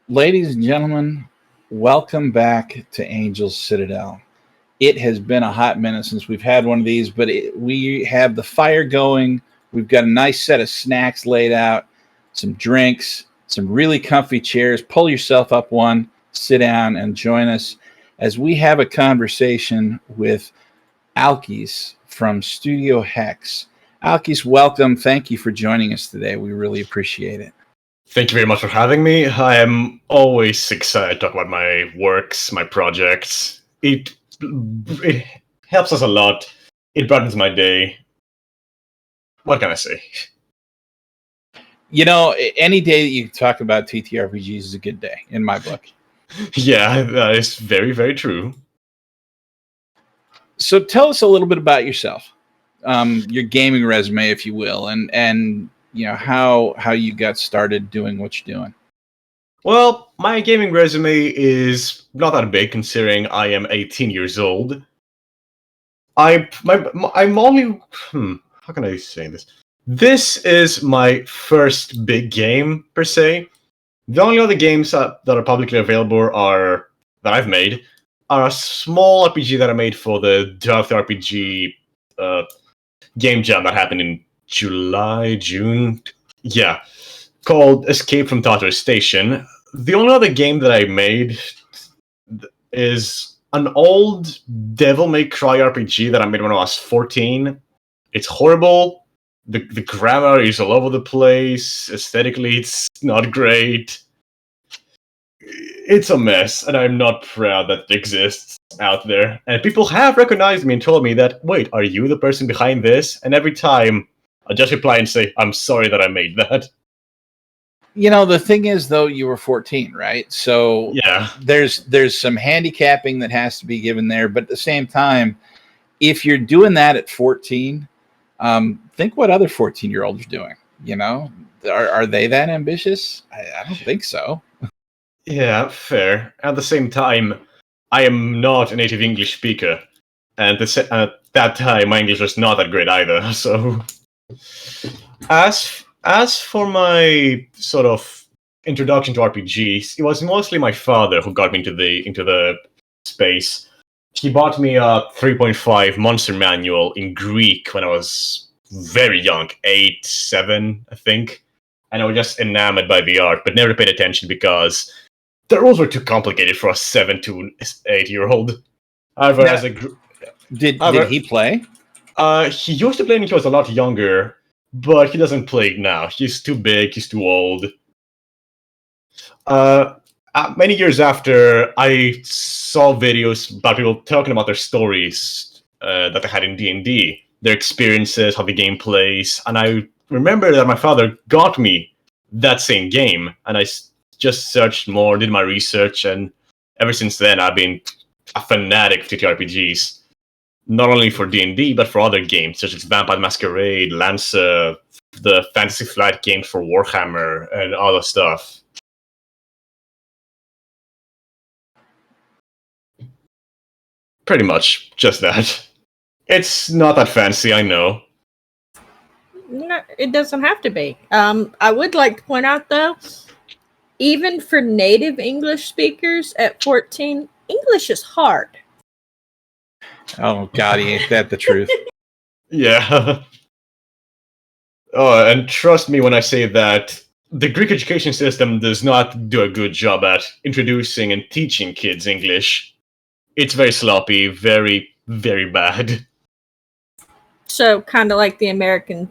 Ladies and gentlemen, welcome back to Angel's Citadel. It has been a hot minute since we've had one of these, but we have the fire going. We've got a nice set of snacks laid out, some drinks, some really comfy chairs. Pull yourself up one, sit down, and join us as we have a conversation with Alkis from Studio Hex. Alkis, welcome. Thank you for joining us today. We really appreciate it. Thank you very much for having me. I am always excited to talk about my works, my projects. It helps us a lot. It brightens my day. What can I say? You know, any day that you talk about TTRPGs is a good day, in my book. Yeah, that is very, very true. So tell us a little bit about yourself, your gaming resume, if you will, and you know how you got started doing what you're doing. Well, my gaming resume is not that big considering I am 18 years old. I'm only how can I say this? This is my first big game per se. The only other games that are publicly available that I've made are a small RPG that I made for the Draft RPG game jam that happened in June. Yeah, called Escape from Tartarus Station. The only other game that I made is an old Devil May Cry RPG that I made when I was 14. It's horrible. The grammar is all over the place. Aesthetically, it's not great. It's a mess, and I'm not proud that it exists out there. And people have recognized me and told me that, wait, are you the person behind this? And every time, I just reply and say, I'm sorry that I made that. You know, the thing is, though, you were 14, right? So yeah, there's some handicapping that has to be given there. But at the same time, if you're doing that at 14, think what other 14-year-olds are doing. You know, are they that ambitious? I don't think so. Yeah, fair. At the same time, I am not a native English speaker, and at that time, my English was not that great either. So, as for my sort of introduction to RPGs, it was mostly my father who got me into the space. He bought me a 3.5 monster manual in Greek when I was very young, 8, 7, I think, and I was just enamored by the art, but never paid attention because the rules were too complicated for a 7 to 8-year-old. However, Now, as a did he play? He used to play when he was a lot younger, but he doesn't play now. He's too big. He's too old. Many years after, I saw videos about people talking about their stories that they had in D&D, their experiences, how the game plays, and I remember that my father got me that same game, and I just searched more, did my research, and ever since then I've been a fanatic for TTRPGs. Not only for D&D, but for other games such as Vampire Masquerade, Lancer, the Fantasy Flight games for Warhammer, and other stuff. Pretty much, just that. It's not that fancy, I know. No, it doesn't have to be. I would like to point out, though, even for native English speakers at 14, English is hard. Oh, God, ain't that the truth? Yeah. Oh, and trust me when I say that the Greek education system does not do a good job at introducing and teaching kids English. It's very sloppy, very, very bad. So, kind of like the American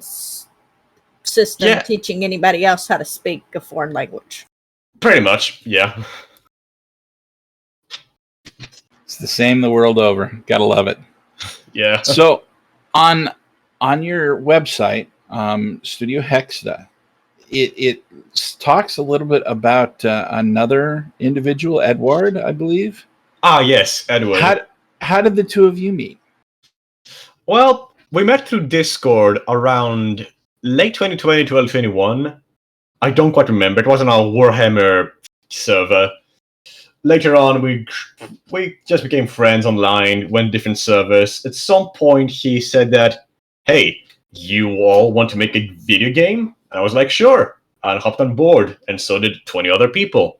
system, Yeah. teaching anybody else how to speak a foreign language. Pretty much, yeah. It's the same the world over. Gotta love it. Yeah. So, on your website, Studio Hex, it talks a little bit about another individual, Edward, I believe. Ah, yes, Edward. How did the two of you meet? Well, we met through Discord around late 2020, 2021. I don't quite remember. It wasn't our Warhammer server. Later on, we just became friends online, went different servers. At some point, he said that, hey, you all want to make a video game? And I was like, sure. And hopped on board, and so did 20 other people.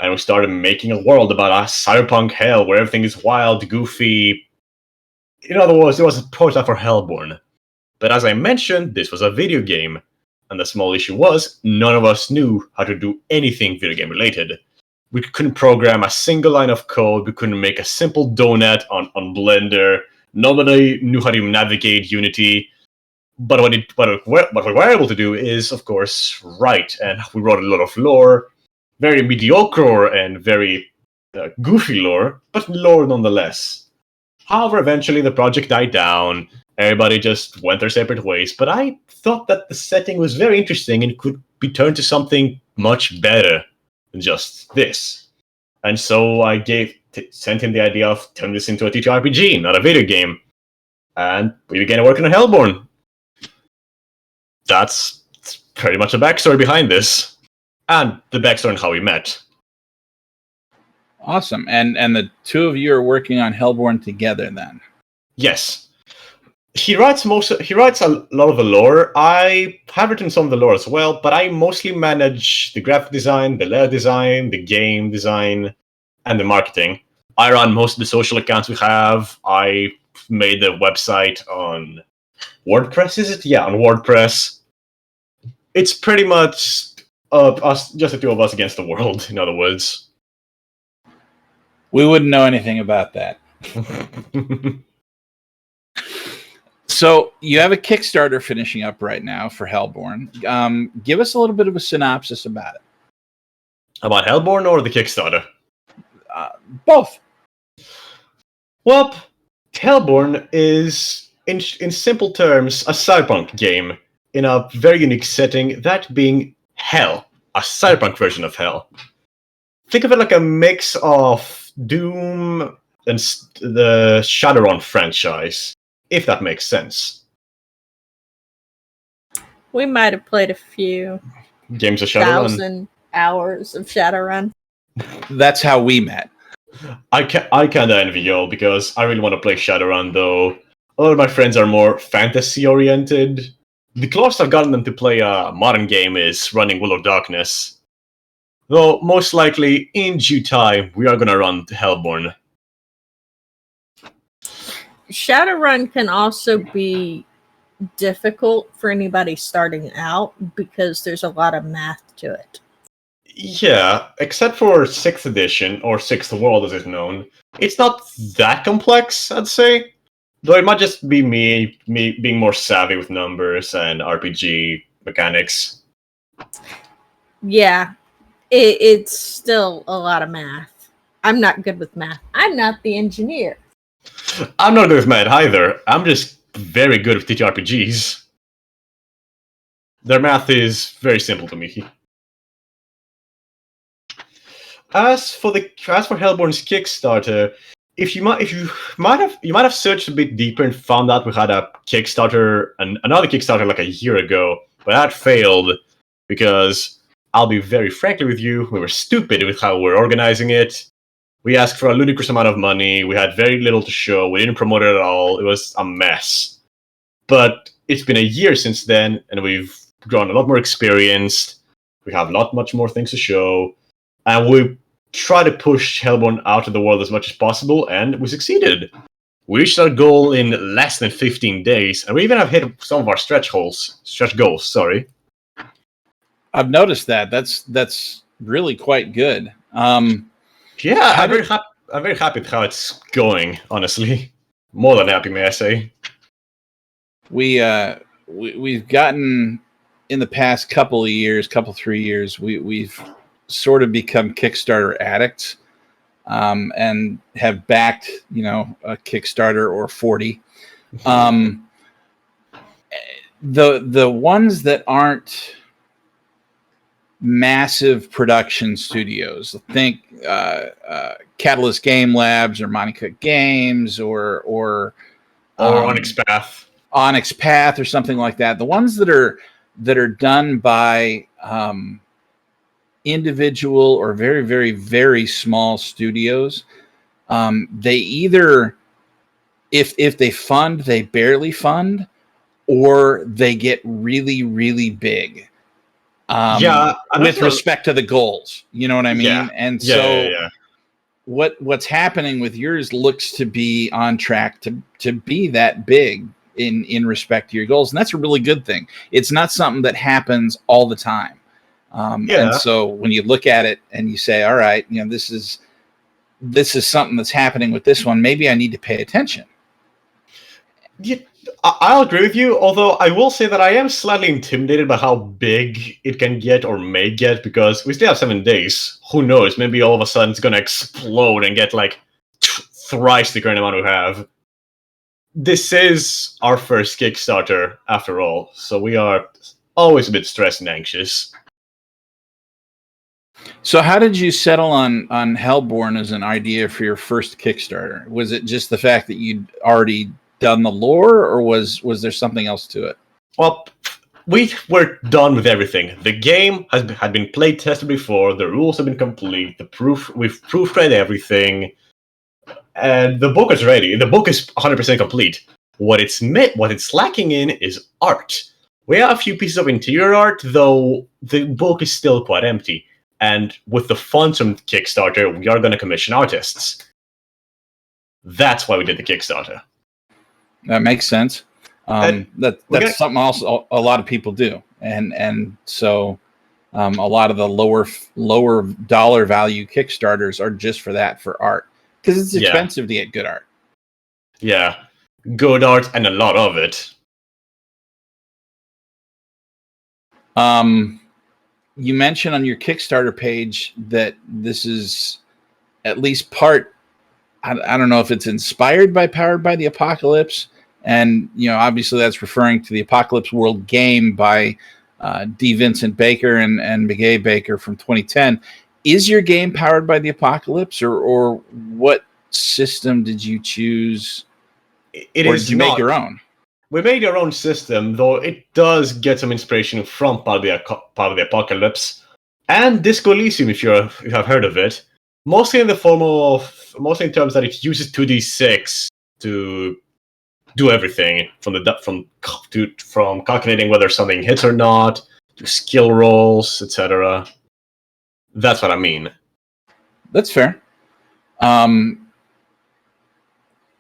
and we started making a world about a cyberpunk hell where everything is wild, goofy. In other words, it was a prototype for Hellborn. But as I mentioned, this was a video game, and the small issue was none of us knew how to do anything video game related. We couldn't program a single line of code, we couldn't make a simple donut on Blender, nobody knew how to navigate Unity. But what we were able to do is, of course, write, and we wrote a lot of lore, very mediocre and very goofy lore, but lore nonetheless. However, eventually the project died down, everybody just went their separate ways, but I thought that the setting was very interesting and could be turned to something much better than just this. And so I sent him the idea of turning this into a TTRPG, not a video game. And we began working on Hellborn. That's pretty much the backstory behind this. And the backstory on how we met. Awesome. And the two of you are working on Hellborn together then? Yes. He writes a lot of the lore. I have written some of the lore as well, but I mostly manage the graphic design, the layout design, the game design, and the marketing. I run most of the social accounts we have. I made the website on WordPress, is it? Yeah, on WordPress. It's pretty much us, just the two of us against the world, in other words. We wouldn't know anything about that. So you have a Kickstarter finishing up right now for Hellborn. Give us a little bit of a synopsis about it. About Hellborn or the Kickstarter? Both. Well, Hellborn is, in simple terms, a cyberpunk game in a very unique setting, that being Hell, a cyberpunk version of Hell. Think of it like a mix of Doom and the Shadowrun franchise, if that makes sense. We might have played a few Games of Shadowrun. 1,000 hours of Shadowrun. That's how we met. I kinda envy y'all because I really want to play Shadowrun, though. A lot of my friends are more fantasy-oriented. The closest I've gotten them to play a modern game is running Will of Darkness. Though, most likely, in due time, we are gonna run Hellborn. Shadowrun can also be difficult for anybody starting out because there's a lot of math to it. Yeah, except for 6th edition, or 6th World as it's known, it's not that complex, I'd say. Though it might just be me being more savvy with numbers and RPG mechanics. Yeah, it's still a lot of math. I'm not good with math. I'm not the engineer. I'm not good with math either. I'm just very good with TTRPGs. Their math is very simple to me. As for Hellborn's Kickstarter, you might have searched a bit deeper and found out we had a Kickstarter and another Kickstarter like a year ago, but that failed because I'll be very frankly with you, we were stupid with how we're organizing it. We asked for a ludicrous amount of money, we had very little to show, we didn't promote it at all, it was a mess. But it's been a year since then, and we've grown a lot more experienced, we have much more things to show, and we try to push Hellborn out of the world as much as possible, and we succeeded. We reached our goal in less than 15 days, and we even have hit some of our stretch goals. I've noticed that. That's really quite good. Yeah, I'm very happy with how it's going, honestly. More than happy, may I say. We've gotten, in the past couple 3 years, we've sort of become Kickstarter addicts, and have backed, a Kickstarter or 40. The ones that aren't massive production studios, think Catalyst Game Labs or Monte Cook Games or Onyx Path or something like that. The ones that are done by individual or very, very, very small studios, they either, if they fund, they barely fund, or they get really, really big. Yeah, and with respect to the goals. You know what I mean? Yeah. And Yeah, so yeah. what's happening with yours looks to be on track to be that big in respect to your goals. And that's a really good thing. It's not something that happens all the time. And so when you look at it and you say, all right, you know, this is something that's happening with this one. Maybe I need to pay attention. Yeah, I'll agree with you, although I will say that I am slightly intimidated by how big it can get or may get, because we still have 7 days. Who knows? Maybe all of a sudden it's going to explode and get like thrice the current amount we have. This is our first Kickstarter, after all, so we are always a bit stressed and anxious. So how did you settle on Hellborn as an idea for your first Kickstarter? Was it just the fact that you'd already done the lore, or was there something else to it? Well, we were done with everything. The game had been play tested before. The rules have been complete. We've proofread everything, and the book is ready. The book is 100% complete. What it's lacking in is art. We have a few pieces of interior art, though the book is still quite empty. And with the funds from Kickstarter, we are going to commission artists. That's why we did the Kickstarter. That makes sense. That's something else a lot of people do, and so a lot of the lower dollar value Kickstarters are just for that, for art, because it's expensive to get good art. Yeah, good art and a lot of it. You mentioned on your Kickstarter page that this is at least part. I don't know if it's inspired by Powered by the Apocalypse. And, you know, obviously that's referring to the Apocalypse World game by D. Vincent Baker and McGay Baker from 2010. Is your game powered by the Apocalypse, or what system did you choose? It or is did you make your own? We made our own system, though it does get some inspiration from Powered by the Apocalypse and Disco Elysium, if you have heard of it. Mostly in terms that it uses 2d6 to do everything, from calculating whether something hits or not, to skill rolls, etc. That's what I mean. That's fair.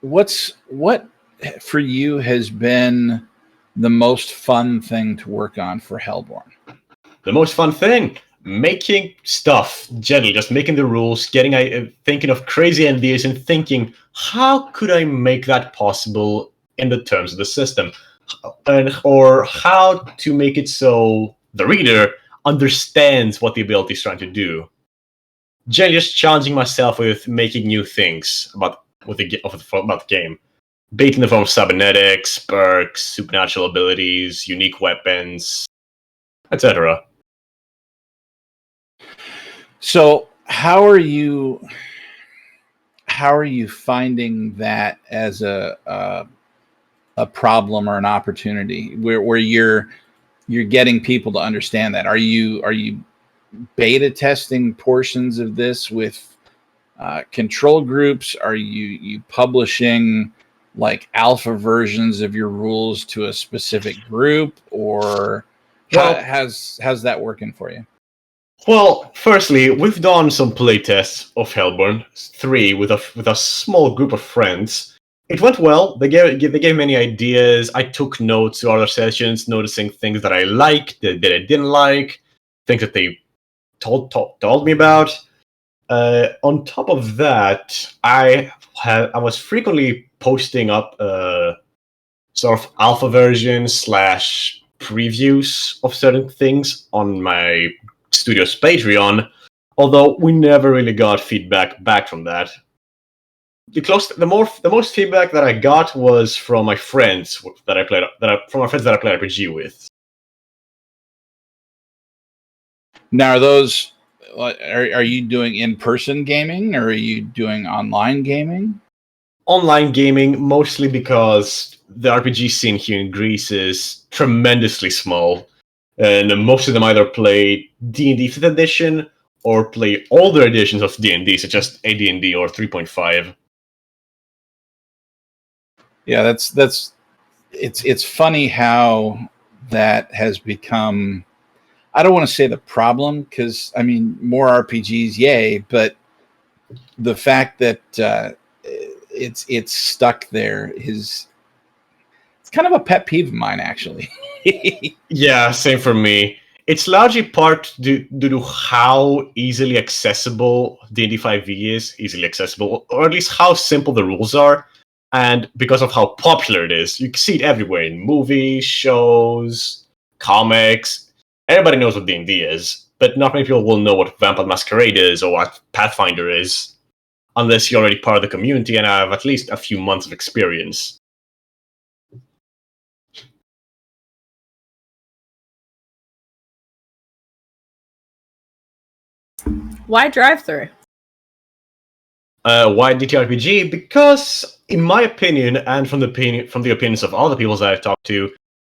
What for you has been the most fun thing to work on for Hellborn? The most fun thing? Making stuff, generally, just making the rules, thinking of crazy ideas and thinking, how could I make that possible in the terms of the system? Or how to make it so the reader understands what the ability is trying to do. Generally, just challenging myself with making new things about the game. Be it in the form of cybernetics, perks, supernatural abilities, unique weapons, etc. So how are you finding that as a problem or an opportunity where you're getting people to understand that? Are you beta testing portions of this with control groups? Are you publishing like alpha versions of your rules to a specific group, or how's that working for you? Well, firstly, we've done some playtests of Hellborn 3 with a small group of friends. It went well. They gave many ideas. I took notes to other sessions, noticing things that I liked, that I didn't like, things that they told me about. On top of that, I was frequently posting up sort of alpha versions / previews of certain things on my studio's Patreon, although we never really got feedback back from that. The most feedback that I got was from my friends that I played RPG with. Now, are you doing in-person gaming, or are you doing online gaming? Online gaming, mostly because the RPG scene here in Greece is tremendously small, and most of them either play D&D 5th edition or play older editions of D&D, such as AD&D or 3.5. Yeah, it's funny how that has become. I don't want to say the problem, because I mean, more RPGs, yay, but the fact that it's stuck there is it's kind of a pet peeve of mine, actually. Yeah, same for me. It's largely part due to how easily accessible D&D 5e is, easily accessible, or at least how simple the rules are, and because of how popular it is. You can see it everywhere in movies, shows, comics. Everybody knows what D&D is, but not many people will know what Vampire Masquerade is or what Pathfinder is, unless you're already part of the community and have at least a few months of experience. Why drive-through? Why DTRPG? Because, in my opinion, and from the opinions of all the people that I've talked to,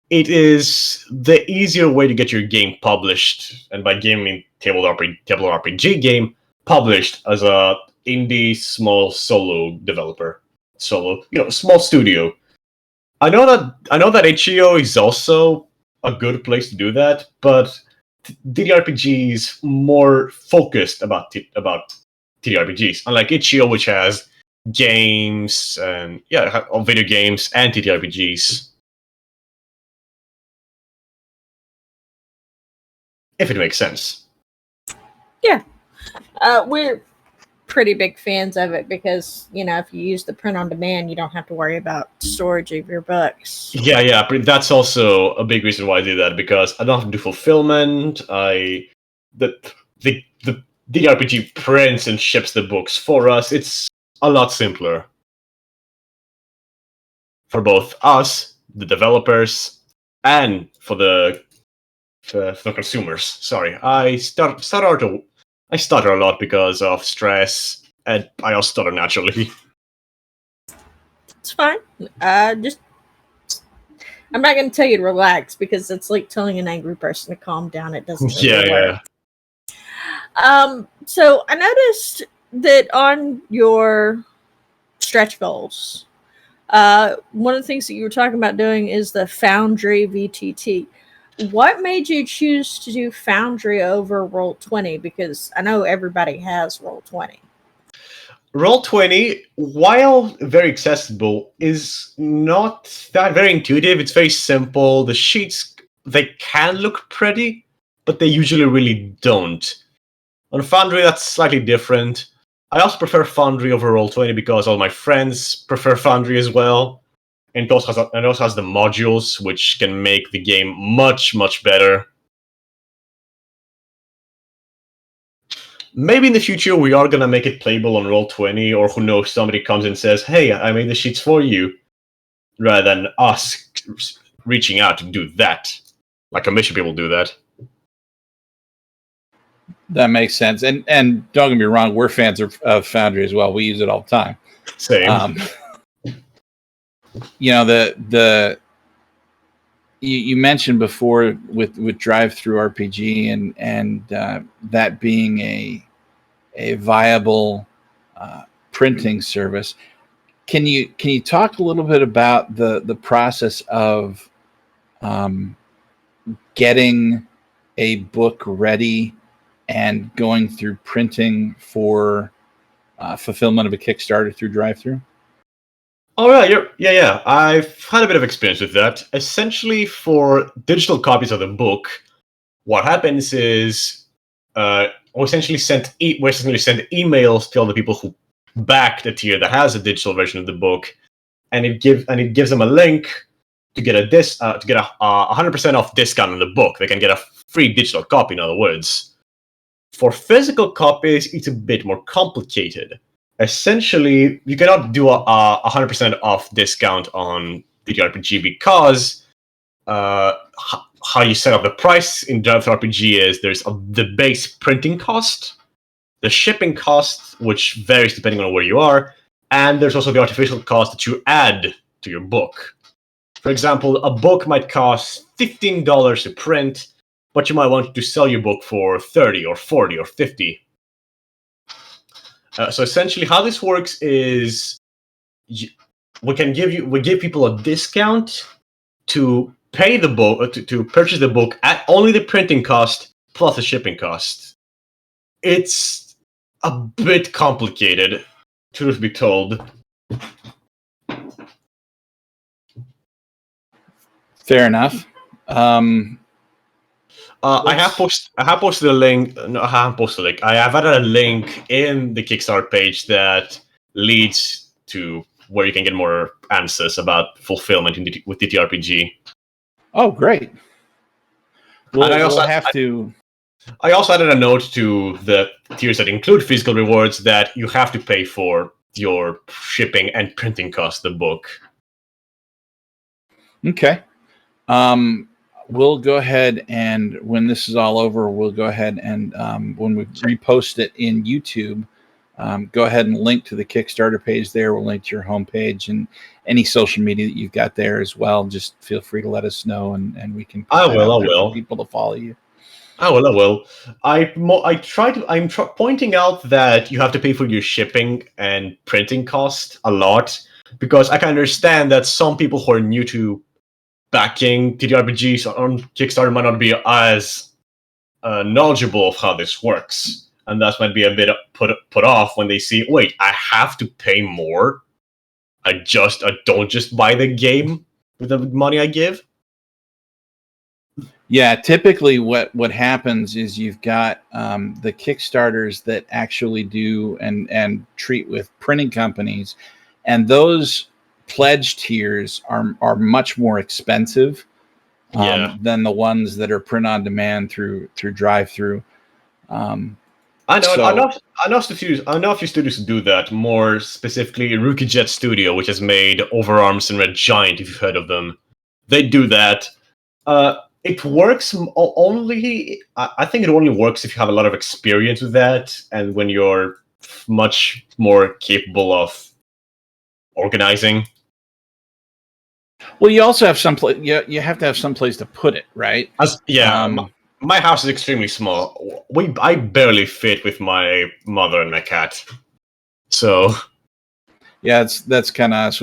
it is the easier way to get your game published, and by game I mean table RPG game published as a indie small solo developer, small studio. I know that HEO is also a good place to do that, but DDRPG is more focused about TTRPGs, unlike itch.io, which has games and video games and TTRPGs. If it makes sense. Yeah, we're pretty big fans of it because if you use the print on demand, you don't have to worry about storage of your books. Yeah, but that's also a big reason why I do that, because I don't have to do fulfillment. The DRPG prints and ships the books for us. It's a lot simpler for both us, the developers, and for the consumers. Sorry, I stutter a lot because of stress, and I also stutter naturally. It's fine. I'm not going to tell you to relax because it's like telling an angry person to calm down. It doesn't really work. So I noticed that on your stretch goals, one of the things that you were talking about doing is the Foundry VTT. What made you choose to do Foundry over Roll20? Because I know everybody has Roll20. Roll20, while very accessible, is not that very intuitive. It's very simple. The sheets, they can look pretty, but they usually really don't. On Foundry, that's slightly different. I also prefer Foundry over Roll20 because all my friends prefer Foundry as well. And it also has the modules, which can make the game much, much better. Maybe in the future we are going to make it playable on Roll20, or who knows, somebody comes and says, hey, I made the sheets for you, rather than us reaching out to do that. Like commission people do that. That makes sense. And don't get me wrong, we're fans of Foundry as well. We use it all the time. Same. You mentioned before with drive-through RPG and that being a viable printing service. Can you talk a little bit about the process of getting a book ready and going through printing for fulfillment of a Kickstarter through drive-through? Oh, yeah. I've had a bit of experience with that. Essentially, for digital copies of the book, what happens is we essentially send emails to all the people who back the tier that has a digital version of the book, and it gives them a link to get a 100% off discount on the book. They can get a free digital copy, in other words. For physical copies, it's a bit more complicated. Essentially, you cannot do a 100% off discount on DTRPG because how you set up the price in DTRPG is there's the base printing cost, the shipping cost, which varies depending on where you are, and there's also the artificial cost that you add to your book. For example, a book might cost $15 to print, but you might want to sell your book for $30 or $40 or $50. So essentially, how this works is we give people a discount to pay the book to purchase the book at only the printing cost plus the shipping cost. It's a bit complicated, truth be told. Fair enough. I have posted a link. No, I haven't posted a link. I have added a link in the Kickstarter page that leads to where you can get more answers about fulfillment with TTRPG. Oh, great. And I also added a note to the tiers that include physical rewards that you have to pay for your shipping and printing cost of the book. Okay. We'll go ahead and when this is all over, we'll go ahead and when we repost it in YouTube, go ahead and link to the Kickstarter page there. We'll link to your homepage and any social media that you've got there as well. Just feel free to let us know, and we can. I will. For people to follow you. I will. I'm pointing out that you have to pay for your shipping and printing cost a lot because I can understand that some people who are new to backing TTRPGs on Kickstarter might not be as knowledgeable of how this works, and that might be a bit put off when they see, wait, I have to pay more. I don't just buy the game with the money I give. Yeah, typically what happens is you've got the Kickstarters that actually do and treat with printing companies, and those pledge tiers are much more expensive than the ones that are print on demand through drive-through. I know a few studios do that. More specifically, Rookie Jet Studio, which has made Overarms and Red Giant, if you've heard of them. They do that. It works only. I think it only works if you have a lot of experience with that, and when you're much more capable of organizing. Well, you also have some place. You have to have some place to put it, right? My house is extremely small. I barely fit with my mother and my cat. So, yeah, that's kind of us.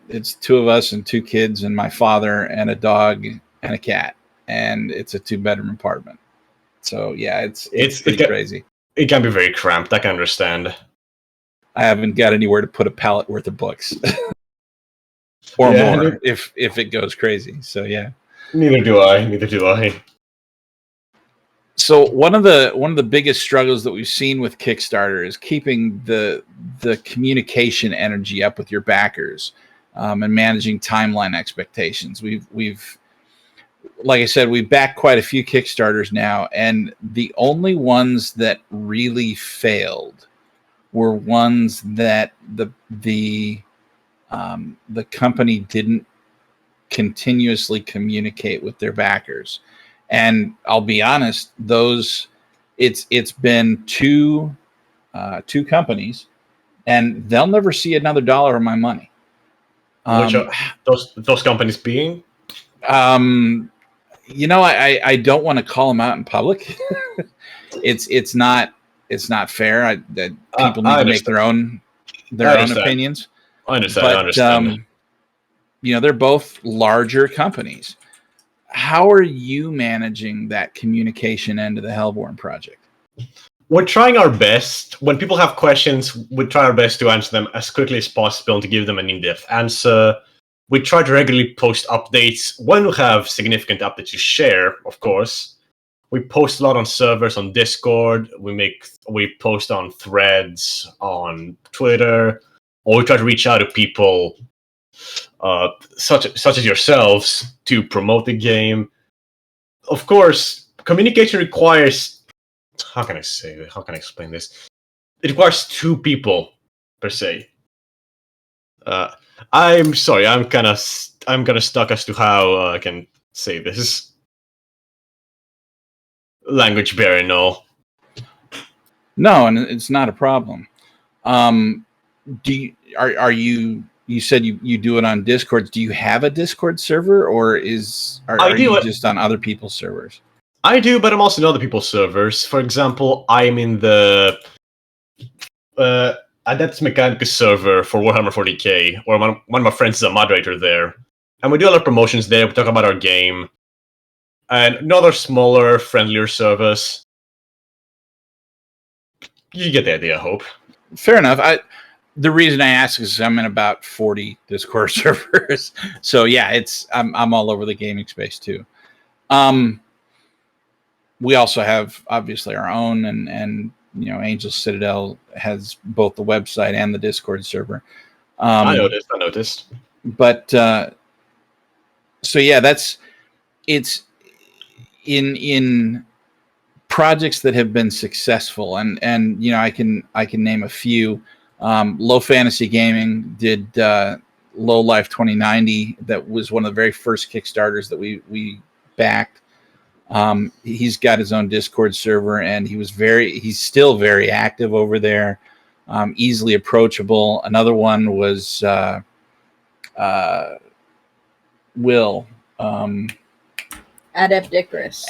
It's two of us and two kids and my father and a dog and a cat, and it's a 2-bedroom apartment. So yeah, it's pretty crazy. It can be very cramped. I can understand. I haven't got anywhere to put a pallet worth of books. Or more if it goes crazy. So yeah. Neither do I. So one of the biggest struggles that we've seen with Kickstarter is keeping the communication energy up with your backers, and managing timeline expectations. We've like I said, we've backed quite a few Kickstarters now, and the only ones that really failed were ones that the company didn't continuously communicate with their backers. And I'll be honest, it's been two companies, and they'll never see another dollar of my money. Which are those companies being? I don't want to call them out in public. It's not fair. People need to make their own opinions. I understand. They're both larger companies. How are you managing that communication end of the Hellborn project? We're trying our best. When people have questions, we try our best to answer them as quickly as possible and to give them an in-depth answer. We try to regularly post updates when we have significant updates to share, of course. We post a lot on servers on Discord. We post on threads on Twitter, or we try to reach out to people such as yourselves to promote the game. Of course, communication requires. How can I explain this? It requires two people per se. I'm sorry. I'm kind of stuck as to how I can say this. Language barrier, no. No, and it's not a problem. Are you? You said you do it on Discord. Do you have a Discord server, or are you just on other people's servers? I do, but I'm also in other people's servers. For example, I'm in the Adeptus Mechanicus server for Warhammer 40k, where one of my friends is a moderator there. And we do a lot of promotions there. We talk about our game. And another smaller, friendlier service. You get the idea, I hope. Fair enough. The reason I ask is I'm in about 40 Discord servers. So yeah, I'm all over the gaming space too. We also have obviously our own, and Angel Citadel has both the website and the Discord server. I noticed. But so yeah, it's in projects that have been successful, and I can name a few. Low Fantasy Gaming did Low Life 2090. That was one of the very first Kickstarters that we backed. He's got his own Discord server, and he's still very active over there, easily approachable. Another one was Will. Adept Icarus.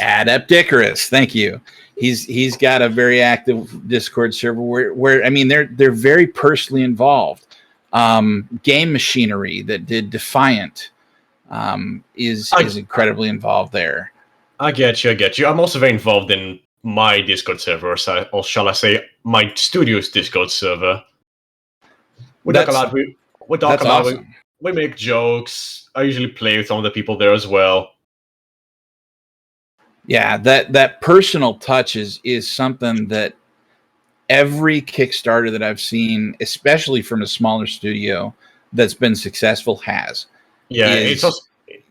Thank you. He's got a very active Discord server where I mean they're very personally involved. Game Machinery that did Defiant is incredibly involved there. I get you. I'm also very involved in my Discord server, or shall I say, my studio's Discord server. We talk a lot. We talk about. Awesome. We make jokes. I usually play with some of the people there as well. Yeah, that personal touch is something that every Kickstarter that I've seen, especially from a smaller studio that's been successful, has. Yeah, it's also,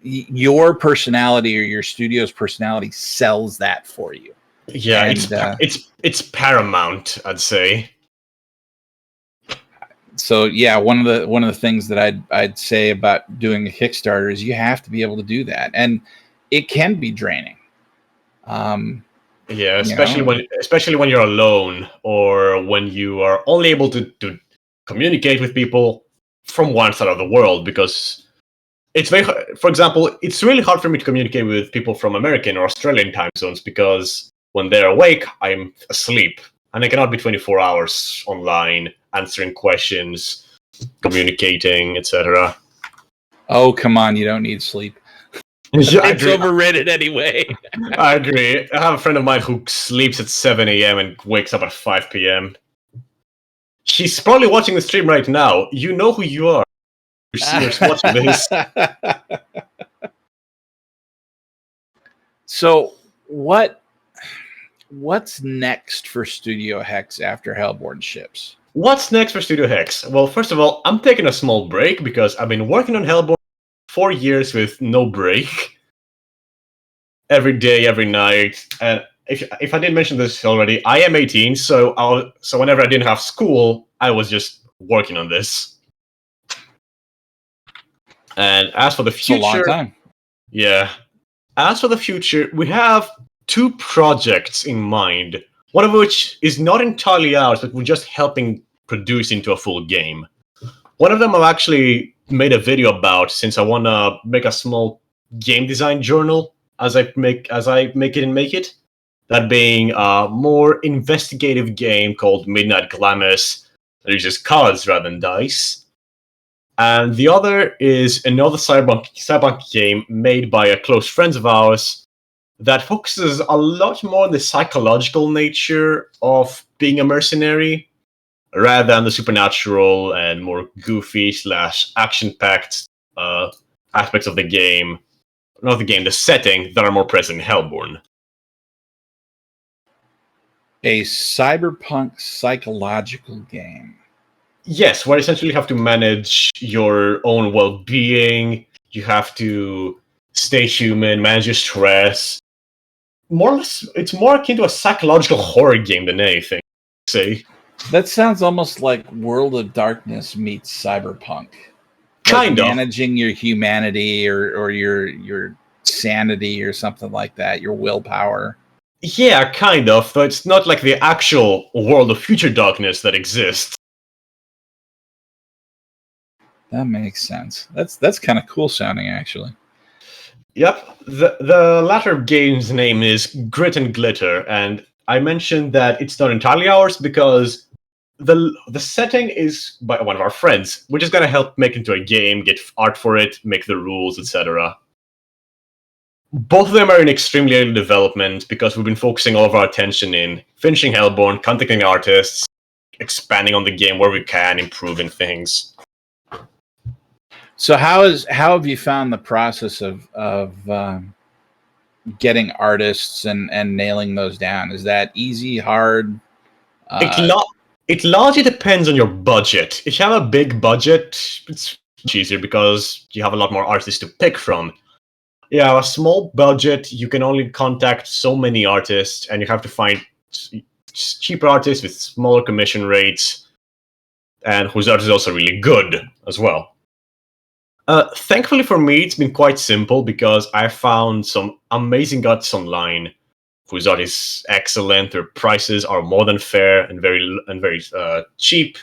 your personality or your studio's personality sells that for you. Yeah, and, it's paramount, I'd say. So yeah, one of the things that I'd say about doing a Kickstarter is you have to be able to do that, and it can be draining. Yeah, especially when you're alone, or when you are only able to communicate with people from one side of the world, because it's very hard. For example, it's really hard for me to communicate with people from American or Australian time zones, because when they're awake, I'm asleep, and I cannot be 24 hours online answering questions, communicating, etc. Oh, come on, you don't need sleep. It's overrated anyway. I agree. I have a friend of mine who sleeps at 7 a.m. and wakes up at 5 p.m. She's probably watching the stream right now. You know who you are. You see her watching this. So, what's next for Studio Hex after Hellborn ships? What's next for Studio Hex? Well, first of all, I'm taking a small break because I've been working on Hellborn 4 years with no break, every day, every night. And if I didn't mention this already, I am 18, so whenever I didn't have school, I was just working on this. And as for the future, it's a long time. Yeah. As for the future, we have 2 projects in mind. One of which is not entirely ours, but we're just helping produce into a full game. One of them I've actually made a video about, since I want to make a small game design journal as I make it. That being a more investigative game called Midnight Glamis that uses cards rather than dice. And the other is another cyberpunk game made by a close friends of ours that focuses a lot more on the psychological nature of being a mercenary, rather than the supernatural and more goofy / action-packed aspects of the game. Not the game, the setting that are more present in Hellborn. A cyberpunk psychological game. Yes, where essentially you have to manage your own well-being, you have to stay human, manage your stress. More or less, it's more akin to a psychological horror game than anything, say. That sounds almost like World of Darkness meets cyberpunk. Kind of. Managing your humanity or your sanity or something like that, your willpower. Yeah, kind of, though it's not like the actual World of Future Darkness that exists. That makes sense. That's kind of cool sounding, actually. Yep. The latter game's name is Grit and Glitter, and I mentioned that it's not entirely ours because the setting is by one of our friends. We're just gonna help make it into a game, get art for it, make the rules, etc. Both of them are in extremely early development because we've been focusing all of our attention in finishing Hellborn, contacting artists, expanding on the game where we can, improving things. So how have you found the process of getting artists and nailing those down? Is that easy, hard? It largely depends on your budget. If you have a big budget, it's much easier because you have a lot more artists to pick from. Yeah, a small budget, you can only contact so many artists, and you have to find cheaper artists with smaller commission rates, and whose art is also really good as well. Thankfully for me, it's been quite simple because I found some amazing artists online whose art is excellent. Their prices are more than fair and very cheap.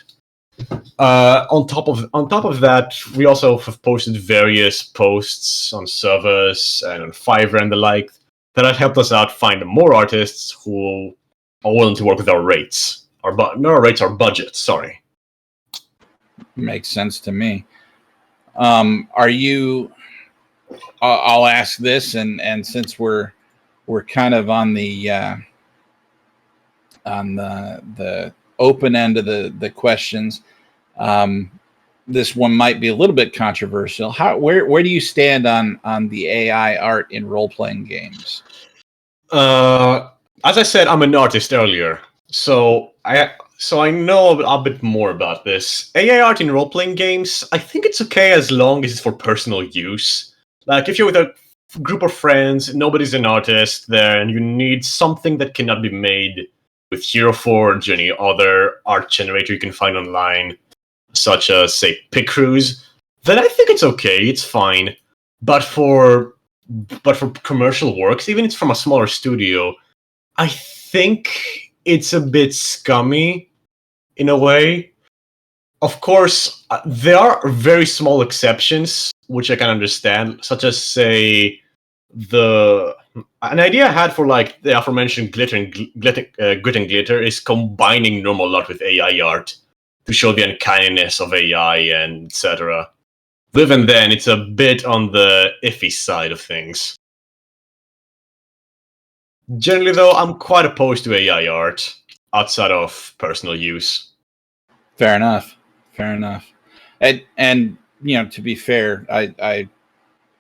On top of that, we also have posted various posts on servers and on Fiverr and the like that have helped us out find more artists who are willing to work with our rates. Not our rates, our budget. Sorry. Makes sense to me. Are you? I'll ask this, and since we're kind of on the open end of the questions. This one might be a little bit controversial. Where do you stand on the AI art in role-playing games? As I said, I'm an artist earlier, so I know a bit more about this. AI art in role-playing games, I think it's okay as long as it's for personal use. Like, if you're with a group of friends, nobody's an artist there, and you need something that cannot be made with Hero Forge or any other art generator you can find online, such as, say, Picruz, then I think it's okay, it's fine. But for commercial works, even if it's from a smaller studio, I think it's a bit scummy in a way. Of course, there are very small exceptions, which I can understand, such as, say, an idea I had for like the aforementioned grit and glitter is combining normal art with AI art to show the uncanniness of AI and etc. But even then, it's a bit on the iffy side of things. Generally, though, I'm quite opposed to AI art outside of personal use. Fair enough. And to be fair, I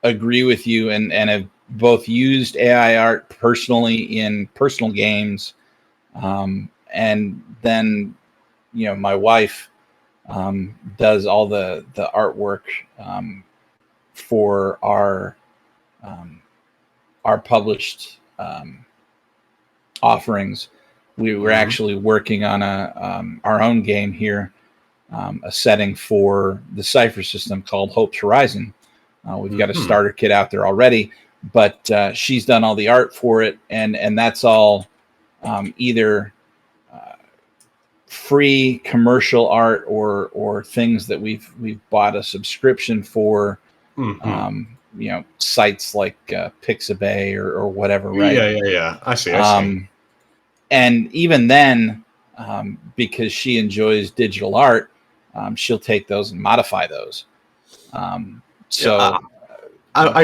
agree with you, and have both used AI art personally in personal games, and then my wife does all the artwork for our published offerings. We were actually working on our own game here, a setting for the Cypher system called Hope's Horizon. We've got a starter kit out there already, but she's done all the art for it, and that's all either free commercial art or things that we've bought a subscription for. Sites like Pixabay or whatever, right? Yeah. I see. And even then, because she enjoys digital art, she'll take those and modify those. I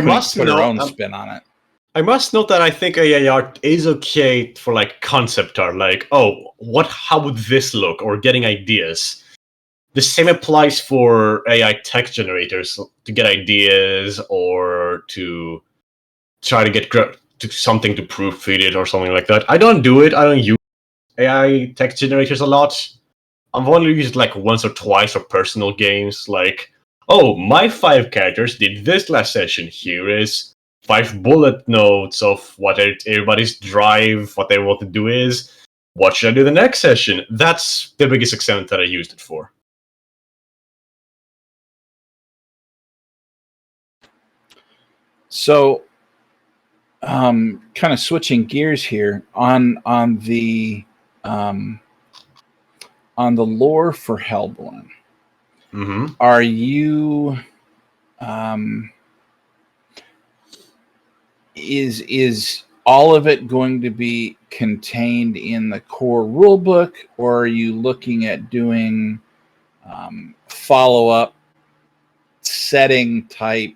must put her note, own spin on it. I must note that I think AI art is okay for like concept art, like, how would this look, or getting ideas. The same applies for AI text generators to get ideas or to try to get something to proofread it or something like that. I don't do it. I don't use AI text generators a lot. I've only used it like once or twice for personal games, like, my 5 characters did this last session. Here is 5 bullet notes of what everybody's drive, what they want to do is. What should I do the next session? That's the biggest extent that I used it for. So, kind of switching gears here on the lore for Hellborn. Are you is all of it going to be contained in the core rulebook, or are you looking at doing follow-up setting type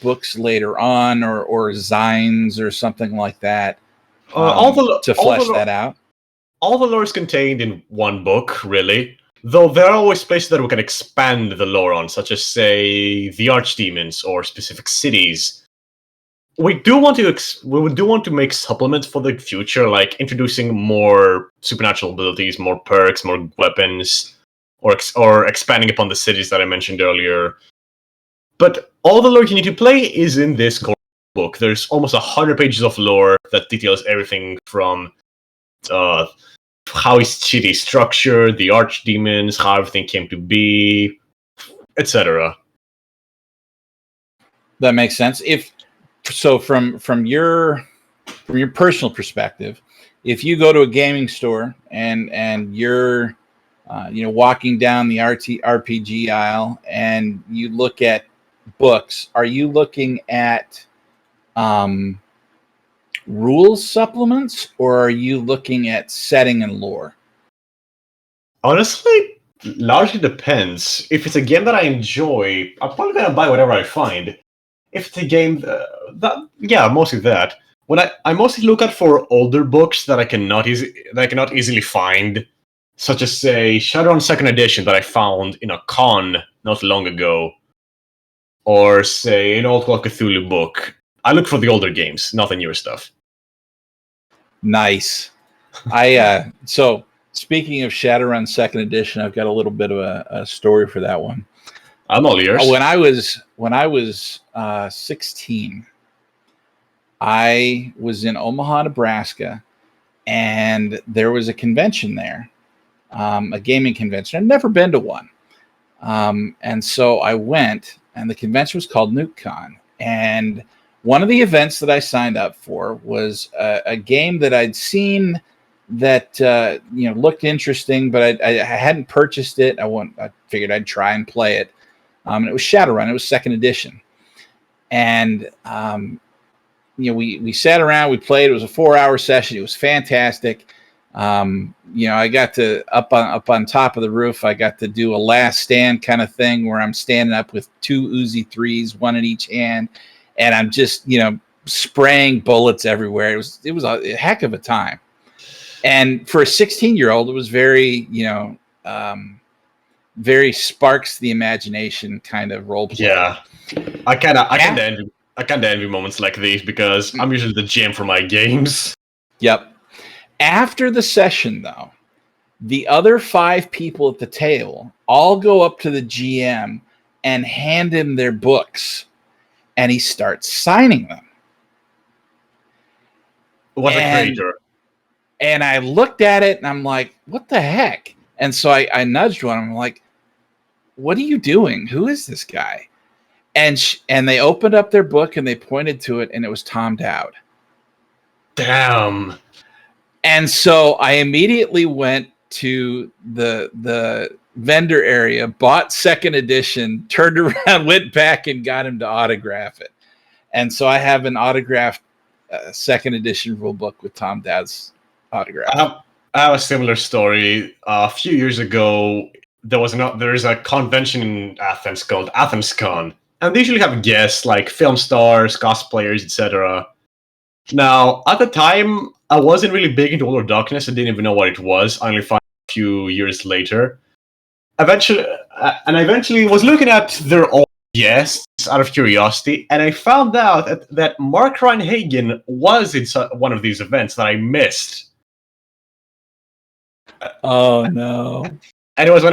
books later on, or zines or something like that, to flesh that out? All the lore is contained in one book, really. Though there are always places that we can expand the lore on, such as, say, the archdemons or specific cities. We do want to make supplements for the future, like introducing more supernatural abilities, more perks, more weapons, or expanding upon the cities that I mentioned earlier. But all the lore you need to play is in this core book. There's almost 100 pages of lore that details everything from how his city is structured, the archdemons, how everything came to be, etc. That makes sense. From your personal perspective, if you go to a gaming store and you're walking down the RPG aisle and you look at books, are you looking at rules supplements, or are you looking at setting and lore? Honestly, largely depends. If it's a game that I enjoy, I'm probably gonna buy whatever I find. If it's a game mostly that. When I mostly look at for older books that I cannot easily find, such as, say, Shadowrun Second Edition that I found in a con not long ago, or, say, an old Call of Cthulhu book. I look for the older games, not the newer stuff. Nice. So speaking of Shadowrun Second Edition, I've got a little bit of a story for that one. I'm all ears. When I was 16, I was in Omaha, Nebraska, and there was a convention there, a gaming convention. I'd never been to one, and so I went, and the convention was called NukeCon. And one of the events that I signed up for was a game that I'd seen that looked interesting, but I hadn't purchased it. I figured I'd try and play it. And it was Shadowrun. It was Second Edition, and we sat around, we played. It was a 4-hour session. It was fantastic. I got to up on top of the roof. I got to do a last stand kind of thing where I'm standing up with 2 Uzi 3s, one in each hand, and I'm just spraying bullets everywhere. It was a heck of a time. And for a 16-year-old, it was very very sparks the imagination kind of role play. Yeah, I kind of envy moments like these because I'm usually the GM for my games. Yep. After the session, though, the other 5 people at the table all go up to the GM and hand him their books, and he starts signing them. What a creator. And I looked at it, and I'm like, what the heck? And so I nudged one. I'm like, what are you doing? Who is this guy? And they opened up their book, and they pointed to it, and it was Tom Dowd. Damn. And so I immediately went to the vendor area, bought Second Edition, turned around, went back, and got him to autograph it. And so I have an autographed Second Edition rule book with Tom Dowd's autograph. I have a similar story. A few years ago, there is a convention in Athens called AthensCon, and they usually have guests like film stars, cosplayers, etc. Now, at the time, I wasn't really big into World of Darkness. I didn't even know what it was. I only found out a few years later. I eventually was looking at their own guests out of curiosity, and I found out that Mark Reinhagen was in one of these events that I missed. Oh no! And it was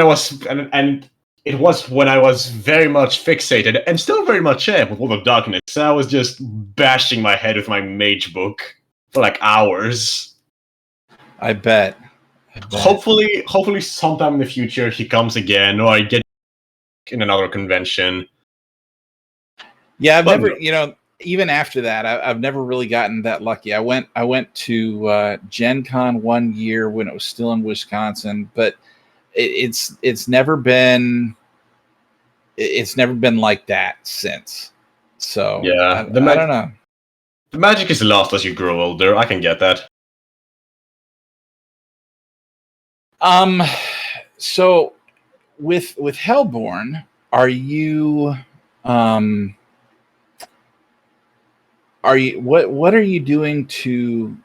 when I was very much fixated, and still very much am, with World of Darkness. So I was just bashing my head with my mage book for like hours. I bet. Hopefully sometime in the future he comes again, or I get in another convention. Yeah, I've never, even after that, I've never really gotten that lucky. I went to Gen Con one year when it was still in Wisconsin, but it's never been like that since. So yeah, I don't know. The magic is lost as you grow older. I can get that. So with Hellborn, are you what are you doing to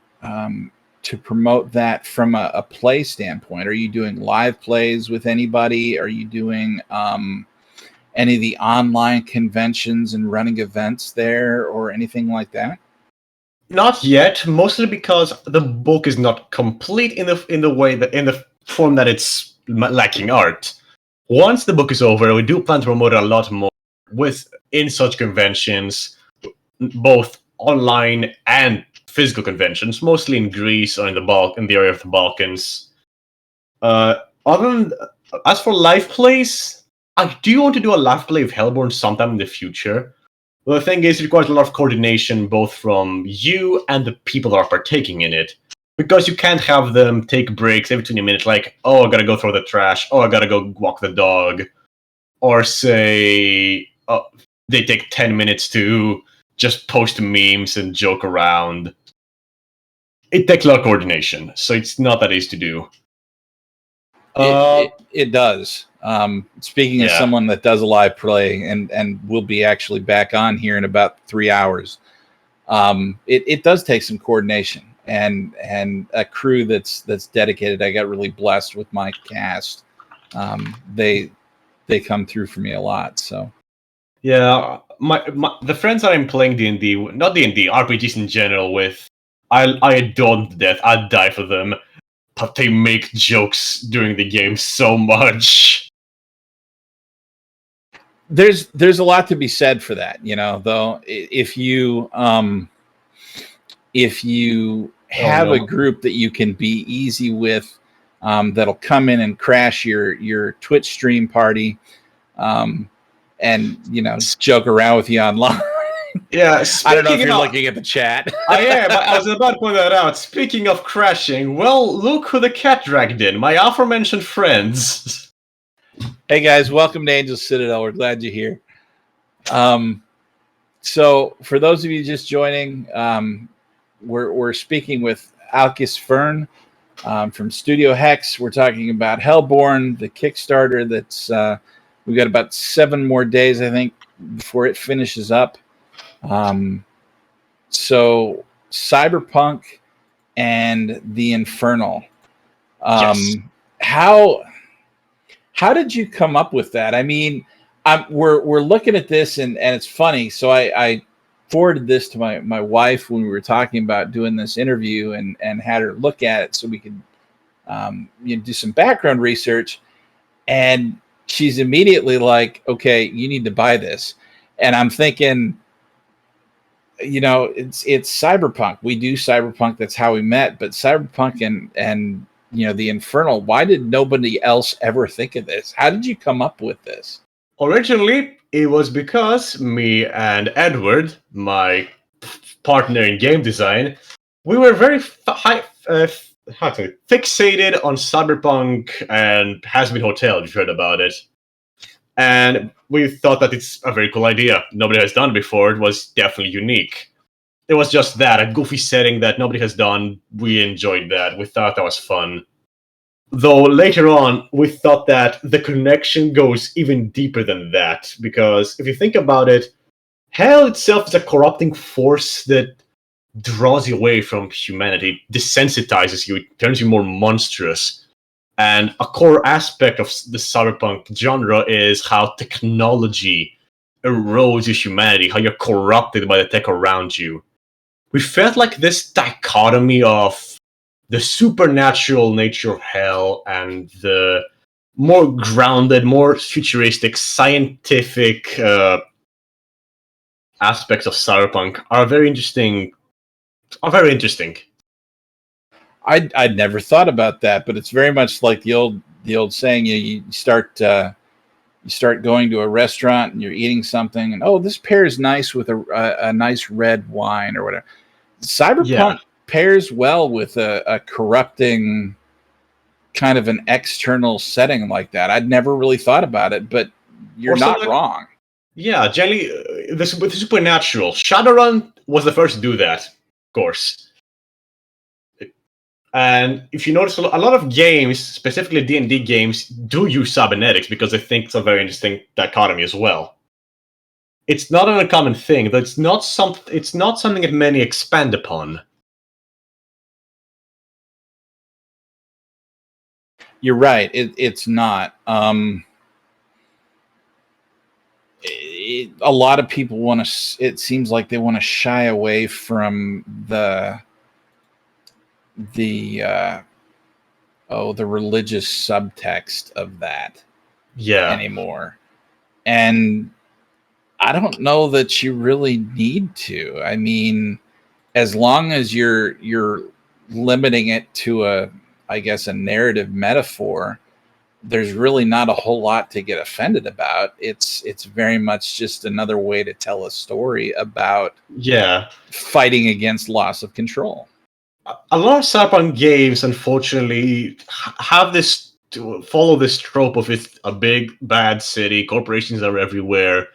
promote that from a play standpoint? Are you doing live plays with anybody? Are you doing any of the online conventions and running events there or anything like that? Not yet, mostly because the book is not complete in the way that in the form that it's lacking art. Once the book is over, we do plan to promote it a lot more in such conventions, both online and physical conventions, mostly in Greece or in the area of the Balkans. As for live plays, I do want to do a live play of Hellborn sometime in the future. The thing is, it requires a lot of coordination, both from you and the people that are partaking in it. Because you can't have them take breaks every 20 minutes, like, oh, I gotta go throw the trash, oh, I gotta go walk the dog. Or say, oh, they take 10 minutes to just post memes and joke around. It takes a lot of coordination, so it's not that easy to do. It does. Speaking as someone that does a live play and will be actually back on here in about 3 hours, it does take some coordination and a crew that's dedicated. I got really blessed with my cast. They come through for me a lot. So yeah, the friends that I'm playing D&D, not D&D, RPGs in general with, I adore them to death. I'd die for them. But they make jokes during the game so much. There's a lot to be said for that, though. If you have a group that you can be easy with, that'll come in and crash your Twitch stream party, and joke around with you online. Yeah, I don't know if you're looking at the chat. I am. I was about to point that out. Speaking of crashing, well, look who the cat dragged in. My aforementioned friends. Hey guys, welcome to Angel Citadel. We're glad you're here. So for those of you just joining, we're speaking with Alkis Fern from Studio Hex. We're talking about Hellborn, the Kickstarter. That's we've got about 7 more days, I think, before it finishes up. So Cyberpunk and the Infernal. Yes. How did you come up with that? I mean, we're looking at this and it's funny. So I forwarded this to my wife when we were talking about doing this interview and had her look at it so we could do some background research. And she's immediately like, okay, you need to buy this. And I'm thinking, it's Cyberpunk. We do Cyberpunk. That's how we met. But Cyberpunk and the Infernal, why did nobody else ever think of this? How did you come up with this? Originally, it was because me and Edward, my partner in game design, we were very fixated on Cyberpunk and Has-Been Hotel, if you've heard about it. And we thought that it's a very cool idea. Nobody has done it before. It was definitely unique. It was just that, a goofy setting that nobody has done. We enjoyed that. We thought that was fun. Though later on, we thought that the connection goes even deeper than that. Because if you think about it, hell itself is a corrupting force that draws you away from humanity, desensitizes you, it turns you more monstrous. And a core aspect of the cyberpunk genre is how technology erodes your humanity, how you're corrupted by the tech around you. We felt like this dichotomy of the supernatural nature of hell and the more grounded, more futuristic, scientific aspects of cyberpunk are very interesting. I'd never thought about that, but it's very much like the old saying. You start going to a restaurant and you're eating something, and this pairs nice with a nice red wine or whatever. Cyberpunk pairs well with a corrupting kind of an external setting like that. I'd never really thought about it, but you're not wrong. Yeah, generally, with the supernatural, Shadowrun was the first to do that, of course. And if you notice, a lot of games, specifically D&D games, do use cybernetics because they think it's a very interesting dichotomy as well. It's not an uncommon thing, but it's not something that many expand upon. You're right. It's not. A lot of people want to. It seems like they want to shy away from the religious subtext of that anymore. And I don't know that you really need to. I mean, as long as you're limiting it to a narrative metaphor, there's really not a whole lot to get offended about. It's very much just another way to tell a story about fighting against loss of control. A lot of cyberpunk games, unfortunately, have this follow this trope of it's a big bad city, corporations are everywhere,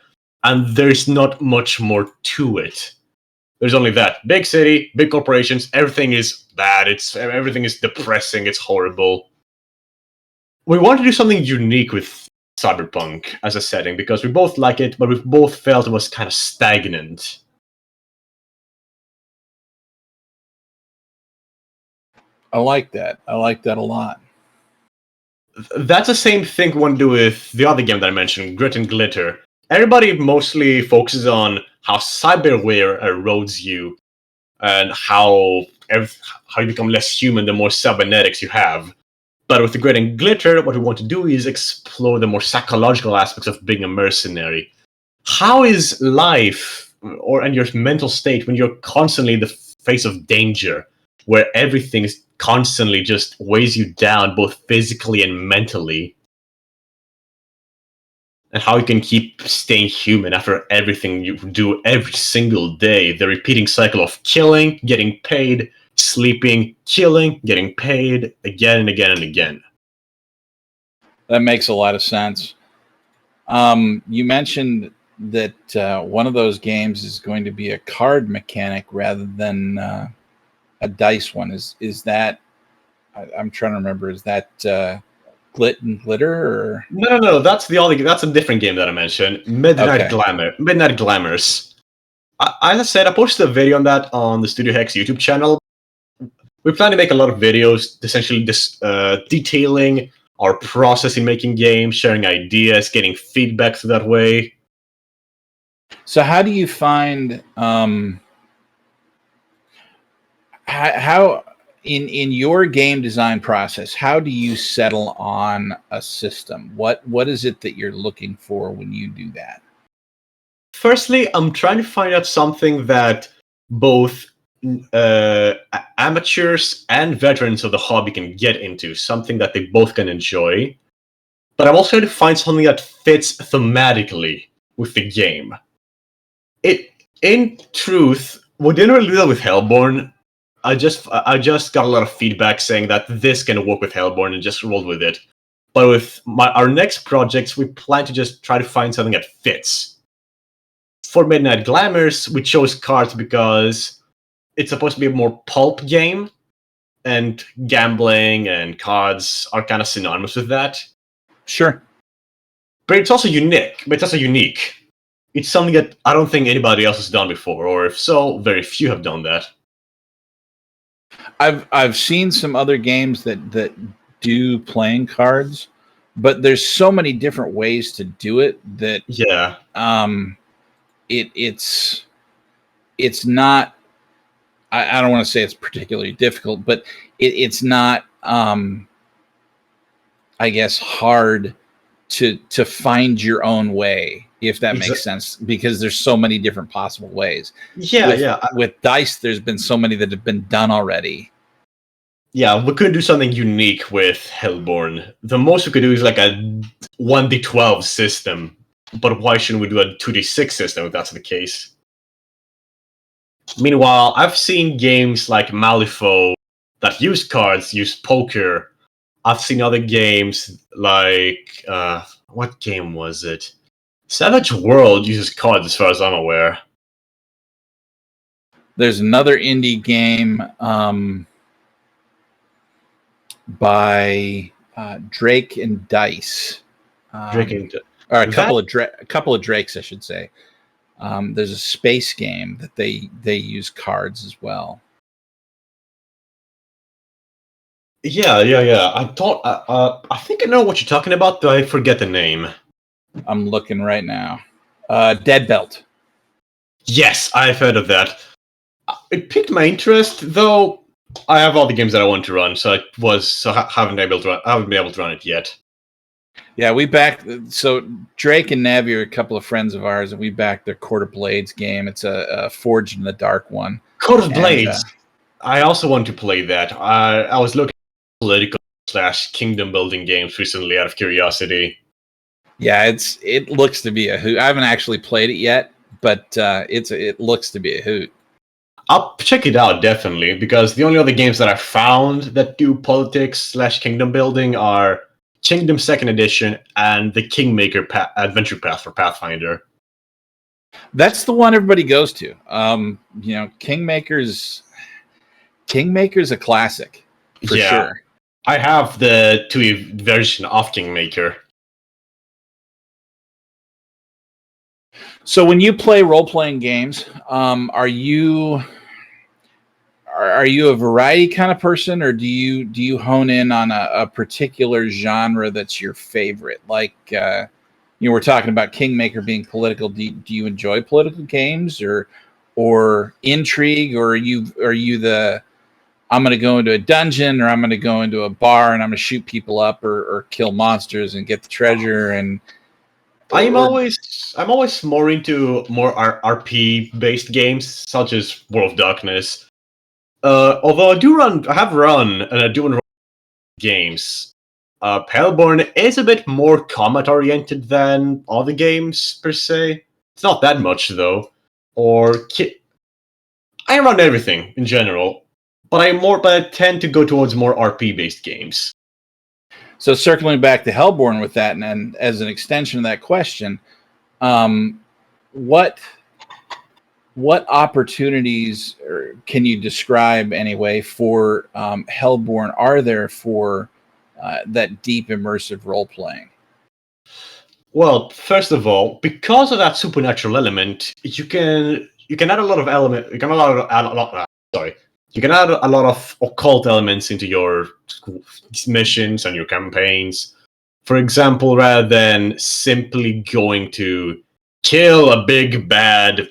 and there's not much more to it. There's only that big city, big corporations. Everything is bad. Everything is depressing. It's horrible. We want to do something unique with cyberpunk as a setting because we both like it, but we both felt it was kind of stagnant. I like that. I like that a lot. That's the same thing we want to do with the other game that I mentioned, Grit and Glitter. Everybody mostly focuses on how cyberware erodes you and how you become less human the more cybernetics you have. But with the Grit and Glitter, what we want to do is explore the more psychological aspects of being a mercenary. How is life and your mental state when you're constantly in the face of danger, where everything is constantly just weighs you down, both physically and mentally? And how you can keep staying human after everything you do every single day. The repeating cycle of killing, getting paid, sleeping, killing, getting paid, again and again and again. That makes a lot of sense. You mentioned that one of those games is going to be a card mechanic rather than a dice one. Is that? I'm trying to remember. Is that Glit and Glitter? Or? No. That's a different game that I mentioned. Midnight Glamours. As I said, I posted a video on that on the Studio Hex YouTube channel. We plan to make a lot of videos, essentially detailing our process in making games, sharing ideas, getting feedback through that way. So, how do you find how in your game design process? How do you settle on a system? What is it that you're looking for when you do that? Firstly, I'm trying to find out something that both amateurs and veterans of the hobby can get into, something that they both can enjoy. But I'm also trying to find something that fits thematically with the game. In truth, we didn't really do that with Hellborn. I just got a lot of feedback saying that this can work with Hellborn and just rolled with it. But with our next projects, we plan to just try to find something that fits. For Midnight Glamours, we chose cards because it's supposed to be a more pulp game, and gambling and cards are kind of synonymous with that. Sure. But it's also unique. It's something that I don't think anybody else has done before, or if so, very few have done that. I've seen some other games that do playing cards, but there's so many different ways to do it that it's not. I don't want to say it's particularly difficult, but it's not. I guess hard to find your own way, if that makes sense, because there's so many different possible ways. With dice, there's been so many that have been done already. Yeah, we couldn't do something unique with Hellborn. The most we could do is like a 1d12 system. But why shouldn't we do a 2d6 system if that's the case? Meanwhile, I've seen games like Malifaux that use cards, use poker. I've seen other games like... what game was it? Savage World uses cards as far as I'm aware. There's another indie game by Drake and Dice. Drake and or a couple of Drakes, I should say. There's a space game that they use cards as well. Yeah. I think I know what you're talking about, though I forget the name. I'm looking right now. Dead Belt. Yes, I've heard of that. It piqued my interest, though. I have all the games that I want to run, so haven't been able to run it yet. Yeah, we backed. So Drake and Navi are a couple of friends of ours, and we backed their Court of Blades game. It's a Forged in the Dark one. Court of Blades. I also want to play that. I was looking at political / kingdom building games recently out of curiosity. Yeah, it looks to be a hoot. I haven't actually played it yet, but it looks to be a hoot. I'll check it out, definitely, because the only other games that I found that do politics / kingdom building are Kingdom 2nd Edition and the Kingmaker Adventure Path for Pathfinder. That's the one everybody goes to. Kingmaker's a classic for sure. I have the 2e version of Kingmaker. So when you play role-playing games, are you a variety kind of person, or do you hone in on a particular genre that's your favorite? Like, we're talking about Kingmaker being political. Do you enjoy political games or intrigue, or are you the I'm going to go into a dungeon, or I'm going to go into a bar and I'm going to shoot people up or kill monsters and get the treasure? And I'm always more into RP based games such as World of Darkness. Although I have run and I do run games. Hellborn is a bit more combat oriented than other games per se. It's not that much though. I run everything in general, but I tend to go towards more RP based games. So circling back to Hellborn with that, and as an extension of that question, what opportunities can you describe anyway for Hellborn are there for that deep immersive role playing? Well, first of all, because of that supernatural element, you can add a lot of element. You can add a lot of occult elements into your missions and your campaigns. For example, rather than simply going to kill a big bad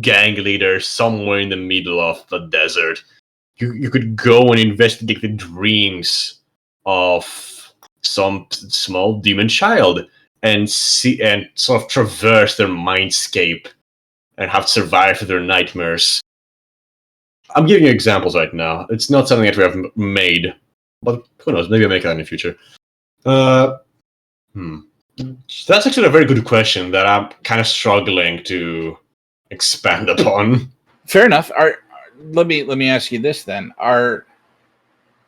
gang leader somewhere in the middle of the desert, you could go and investigate the dreams of some small demon child and see and sort of traverse their mindscape and have survived their nightmares. I'm giving you examples right now. It's not something that we have made, but who knows? Maybe I'll make that in the future. That's actually a very good question that I'm kind of struggling to expand upon. Fair enough. Let me ask you this then: Are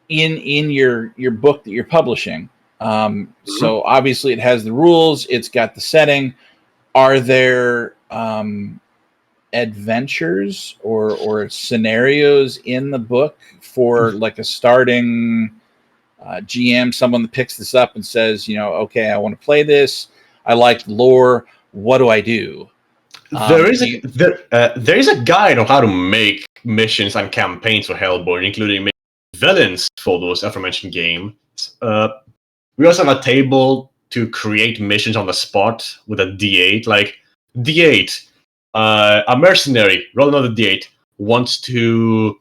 in your book that you're publishing? So obviously it has the rules. It's got the setting. Are there adventures or scenarios in the book for like a starting GM, someone that picks this up and says, okay, I want to play this. I like lore. What do I do? There is a guide on how to make missions and campaigns for Hellborn, including making villains for those aforementioned games. We also have a table to create missions on the spot with a D8. Like D8, a mercenary, roll another D8. Wants to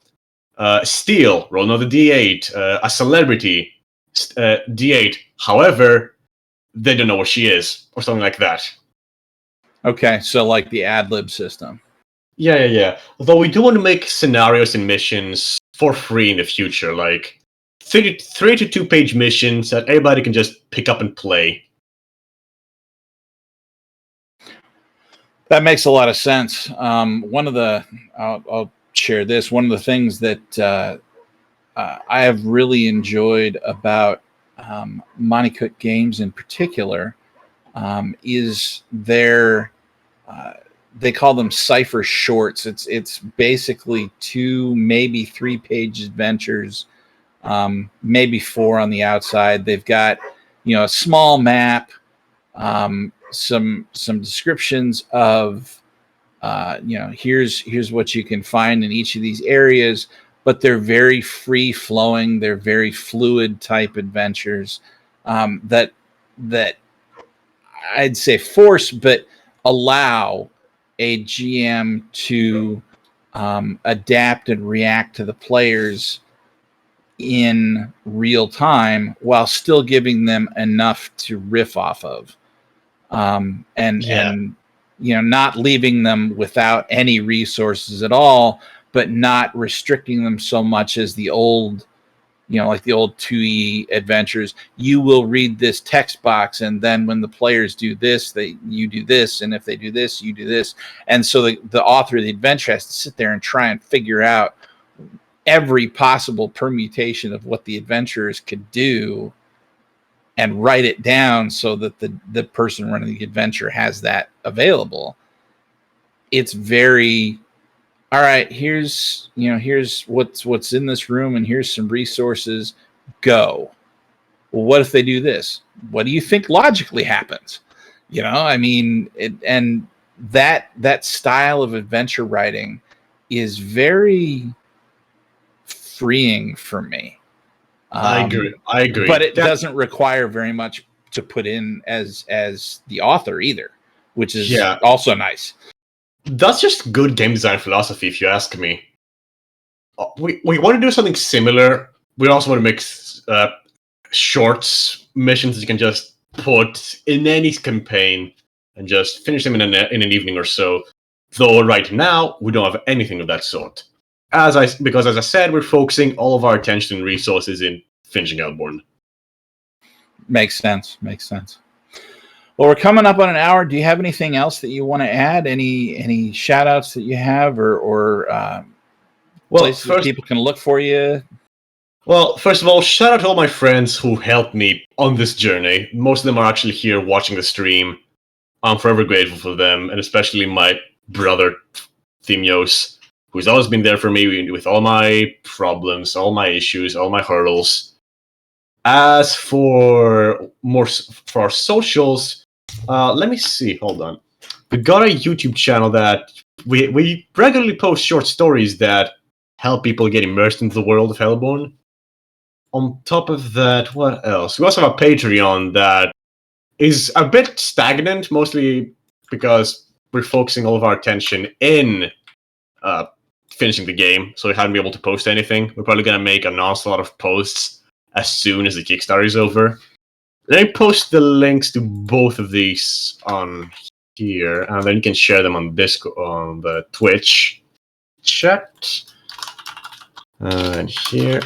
steal, roll another D8. A celebrity, D8. However, they don't know where she is, or something like that. Okay, so like the ad-lib system. Yeah. Although we do want to make scenarios and missions for free in the future, like 3 to 2 page missions that everybody can just pick up and play. That makes a lot of sense. I'll share this. One of the things that I have really enjoyed about Monte Cook Games in particular is their they call them cipher shorts. It's basically 2, maybe 3-page adventures, maybe 4 on the outside. They've got, a small map, some descriptions of, here's what you can find in each of these areas, but they're very free flowing. They're very fluid type adventures, that I'd say force, but allow a GM to adapt and react to the players in real time while still giving them enough to riff off of, and not leaving them without any resources at all, but not restricting them so much as the old, like the old 2E adventures. You will read this text box, and then when the players do this, you do this, and if they do this, you do this. And so the author of the adventure has to sit there and try and figure out every possible permutation of what the adventurers could do and write it down so that the person running the adventure has that available. It's very, all right, here's what's in this room, and here's some resources, go. Well, what if they do this? What do you think logically happens? And that style of adventure writing is very freeing for me. I agree. But it doesn't require very much to put in as the author either, which is also nice. That's just good game design philosophy, if you ask me. We want to do something similar. We also want to make shorts missions that you can just put in any campaign and just finish them in an evening or so. Though right now we don't have anything of that sort. Because as I said, we're focusing all of our attention and resources in finishing Hellborn. Makes sense. Well, we're coming up on an hour. Do you have anything else that you want to add? Any shout outs that you have, or places that people can look for you? Well, first of all, shout out to all my friends who helped me on this journey. Most of them are actually here watching the stream. I'm forever grateful for them, and especially my brother, Themios, who's always been there for me with all my problems, all my issues, all my hurdles. As for our socials, let me see. Hold on. We got a YouTube channel that we regularly post short stories that help people get immersed into the world of Hellborn. On top of that, what else? We also have a Patreon that is a bit stagnant, mostly because we're focusing all of our attention in finishing the game, so we haven't been able to post anything. We're probably going to make an onslaught of posts as soon as the Kickstarter is over. Let me post the links to both of these on here, and then you can share them on Discord, on the Twitch chat. And here.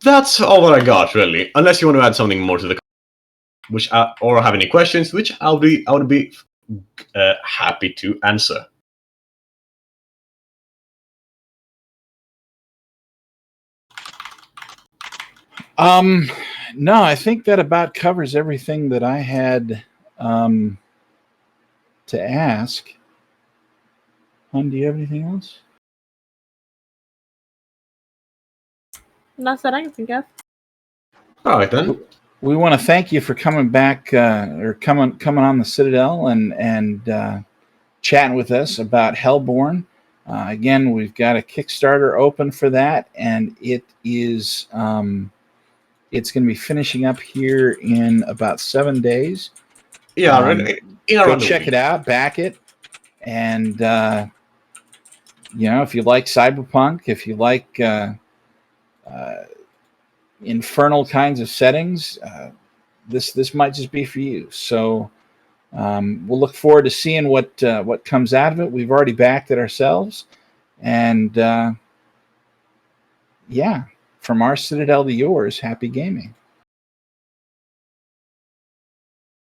That's all that I got, really. Unless you want to add something more to the, or have any questions, which I would be happy to answer. No, I think that about covers everything that I had to ask. Hun, do you have anything else? Not that I can think of. All right, then. We want to thank you for coming back, or coming on the Citadel and chatting with us about Hellborn. Again, we've got a Kickstarter open for that, and it is it's going to be finishing up here in about 7 days. Yeah, go check it out, back it, and if you like cyberpunk, if you like infernal kinds of settings, this might just be for you. So we'll look forward to seeing what comes out of it. We've already backed it ourselves, and from our Citadel to yours, happy gaming.